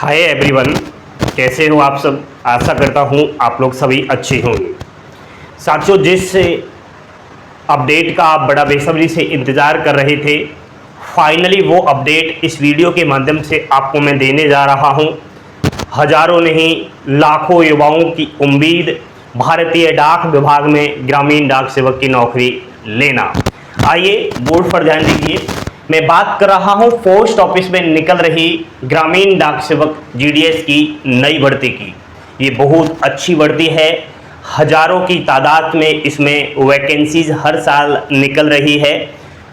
Hi everyone, कैसे हो आप सब। आशा करता हूँ आप लोग सभी अच्छे होंगे। साथियों, जिस अपडेट का आप बड़ा बेसब्री से इंतज़ार कर रहे थे, फाइनली वो अपडेट इस वीडियो के माध्यम से आपको मैं देने जा रहा हूँ। हजारों नहीं लाखों युवाओं की उम्मीद, भारतीय डाक विभाग में ग्रामीण डाक सेवक की नौकरी लेना। आइए बोर्ड पर ध्यान दीजिए। मैं बात कर रहा हूं पोस्ट ऑफिस में निकल रही ग्रामीण डाक सेवक जीडीएस की नई भर्ती की। ये बहुत अच्छी भर्ती है। हजारों की तादाद में इसमें वैकेंसीज हर साल निकल रही है।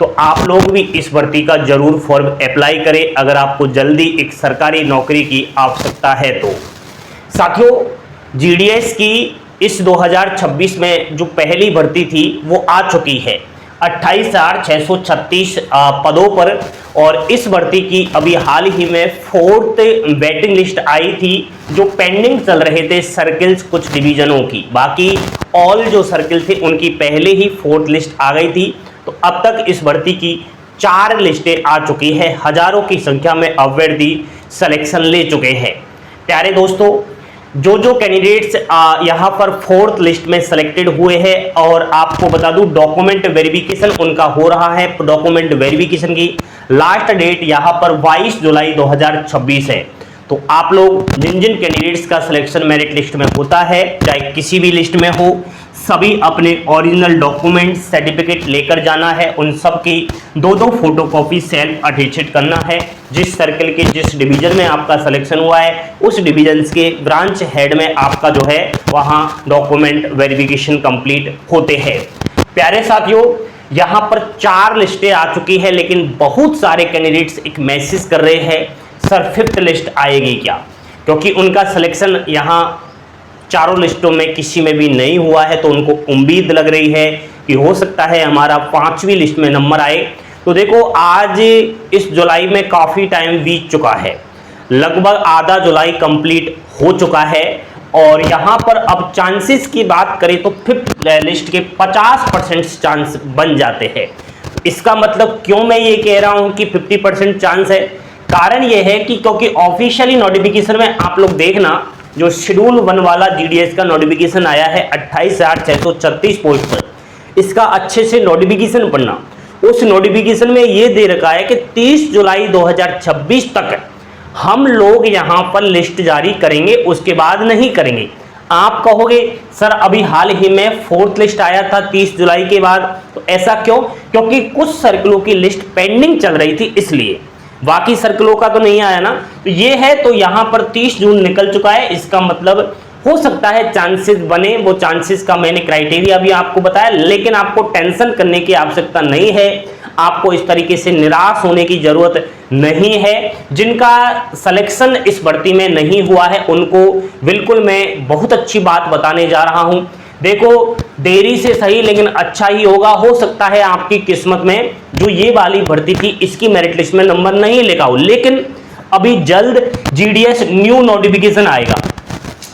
तो आप लोग भी इस भर्ती का जरूर फॉर्म अप्लाई करें अगर आपको जल्दी एक सरकारी नौकरी की आवश्यकता है तो। साथियों, जीडीएस की इस 2026 में जो पहली भर्ती थी वो आ चुकी है 28,636 पदों पर। और इस भर्ती की अभी हाल ही में 4th वेटिंग लिस्ट आई थी, जो पेंडिंग चल रहे थे सर्किल्स कुछ डिवीजनों की। बाकी ऑल जो सर्किल थे उनकी पहले ही 4th लिस्ट आ गई थी। तो अब तक इस भर्ती की 4 लिस्टें आ चुकी है। हजारों की संख्या में अभ्यर्थी सिलेक्शन ले चुके हैं। प्यारे दोस्तों, जो कैंडिडेट्स यहाँ पर 4th लिस्ट में सिलेक्टेड हुए हैं, और आपको बता दूं डॉक्यूमेंट वेरिफिकेशन उनका हो रहा है। डॉक्यूमेंट वेरिफिकेशन की लास्ट डेट यहाँ पर 22 जुलाई 2026 है। तो आप लोग जिन कैंडिडेट्स का सिलेक्शन मेरिट लिस्ट में होता है, चाहे किसी भी लिस्ट में हो, सभी अपने ओरिजिनल डॉक्यूमेंट सर्टिफिकेट लेकर जाना है। उन सब की 2-2 फोटोकॉपी सेल्फ अटैचड करना है। जिस सर्कल के जिस डिवीजन में आपका सिलेक्शन हुआ है उस डिवीजन के ब्रांच हेड में आपका जो है वहाँ डॉक्यूमेंट वेरिफिकेशन कंप्लीट होते हैं। प्यारे साथियों, यहाँ पर 4 लिस्टें आ चुकी है, लेकिन बहुत सारे कैंडिडेट्स एक मैसेज कर रहे हैं, सर 5th लिस्ट आएगी क्या? क्योंकि उनका सिलेक्शन यहाँ चारों लिस्टों में किसी में भी नहीं हुआ है। तो उनको उम्मीद लग रही है कि हो सकता है हमारा 5वीं लिस्ट में नंबर आए। तो देखो, आज इस जुलाई में काफ़ी टाइम बीत चुका है, लगभग आधा जुलाई कंप्लीट हो चुका है। और यहाँ पर अब चांसेस की बात करें तो 5th लिस्ट के 50% चांस बन जाते हैं। इसका मतलब क्यों मैं ये कह रहा हूँ कि 50% चांस है? कारण ये है कि क्योंकि ऑफिशियली नोटिफिकेशन में आप लोग देखना, जो शेड्यूल 1 वाला जीडीएस का नोटिफिकेशन आया है 28,636 पोस्ट पर, इसका अच्छे से नोटिफिकेशन पढ़ना। उस नोटिफिकेशन में ये दे रखा है कि 30 जुलाई 2026 तक हम लोग यहाँ पर लिस्ट जारी करेंगे, उसके बाद नहीं करेंगे। आप कहोगे सर अभी हाल ही में 4th लिस्ट आया था 30 जुलाई के बाद, तो ऐसा क्यों? क्योंकि कुछ सर्कलों की लिस्ट पेंडिंग चल रही थी, इसलिए। बाकी सर्कलों का तो नहीं आया ना। तो ये है, तो यहाँ पर 30 जून निकल चुका है। इसका मतलब हो सकता है चांसेस बने। वो चांसेस का मैंने क्राइटेरिया भी आपको बताया, लेकिन आपको टेंशन करने की आवश्यकता नहीं है। आपको इस तरीके से निराश होने की जरूरत नहीं है। जिनका सिलेक्शन इस भर्ती में नहीं हुआ है उनको बिल्कुल मैं बहुत अच्छी बात बताने जा रहा हूँ। देखो, देरी से सही लेकिन अच्छा ही होगा। हो सकता है आपकी किस्मत में जो ये वाली भर्ती थी इसकी मेरिट लिस्ट में नंबर नहीं लिखा हो, लेकिन अभी जल्द जीडीएस न्यू नोटिफिकेशन आएगा,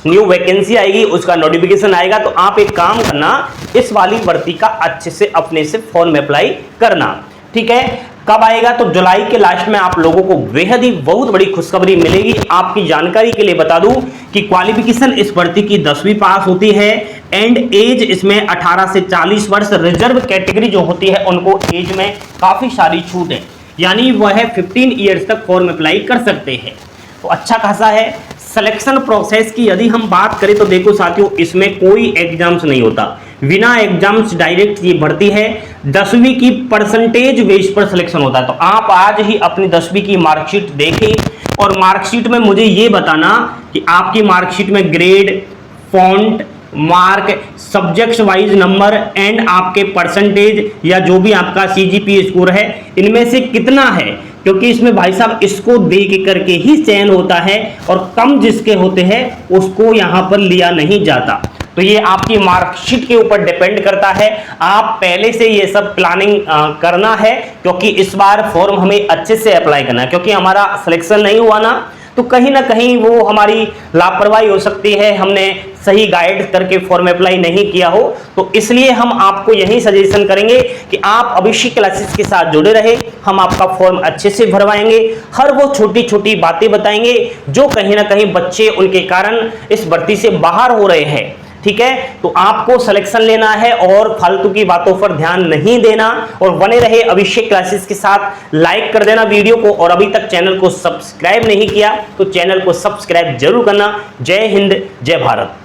न्यू वैकेंसी आएगी, उसका नोटिफिकेशन आएगा। तो आप एक काम करना, इस वाली भर्ती का अच्छे से अपने से फॉर्म अप्लाई करना, ठीक है? कब आएगा? तो जुलाई के लास्ट में आप लोगों को बेहद ही बहुत बड़ी खुशखबरी मिलेगी। आपकी जानकारी के लिए बता दूं कि क्वालिफिकेशन इस भर्ती की 10वीं पास होती है, एंड एज इसमें 18 से 40 वर्ष। रिजर्व कैटेगरी जो होती है उनको एज में काफी सारी छूट है, यानी वह 15 ईयर्स तक फॉर्म अप्लाई कर सकते हैं। तो अच्छा खासा है। सिलेक्शन प्रोसेस की यदि हम बात करें तो देखो साथियों, इसमें कोई एग्जाम्स नहीं होता, बिना एग्जाम्स डायरेक्ट ये भर्ती है। 10वीं की परसेंटेज बेस पर सिलेक्शन होता है। तो आप आज ही अपनी 10वीं की मार्कशीट देखें और मार्कशीट में मुझे ये बताना कि आपकी मार्कशीट में grade, font, mark, subjects wise number and आपके परसेंटेज या जो भी आपका सीजीपीए स्कोर है, इनमें से कितना है। क्योंकि इसमें भाई साहब इसको देख करके ही चयन होता है, और कम जिसके होते हैं उसको यहां पर लिया नहीं जाता। तो ये आपकी मार्कशीट के ऊपर डिपेंड करता है। आप पहले से ये सब प्लानिंग करना है, क्योंकि इस बार फॉर्म हमें अच्छे से अप्लाई करना है। क्योंकि हमारा सिलेक्शन नहीं हुआ ना, तो कहीं ना कहीं वो हमारी लापरवाही हो सकती है, हमने सही गाइड करके फॉर्म अप्लाई नहीं किया हो। तो इसलिए हम आपको यही सजेशन करेंगे कि आप अभिषेक क्लासेस के साथ जुड़े रहे, हम आपका फॉर्म अच्छे से भरवाएंगे, हर वो छोटी छोटी बातें बताएंगे जो कहीं ना कहीं बच्चे उनके कारण इस भर्ती से बाहर हो रहे हैं। ठीक है, तो आपको सिलेक्शन लेना है और फालतू की बातों पर ध्यान नहीं देना, और बने रहे अभिषेक क्लासेस के साथ। लाइक कर देना वीडियो को, और अभी तक चैनल को सब्सक्राइब नहीं किया तो चैनल को सब्सक्राइब जरूर करना। जय हिंद, जय भारत।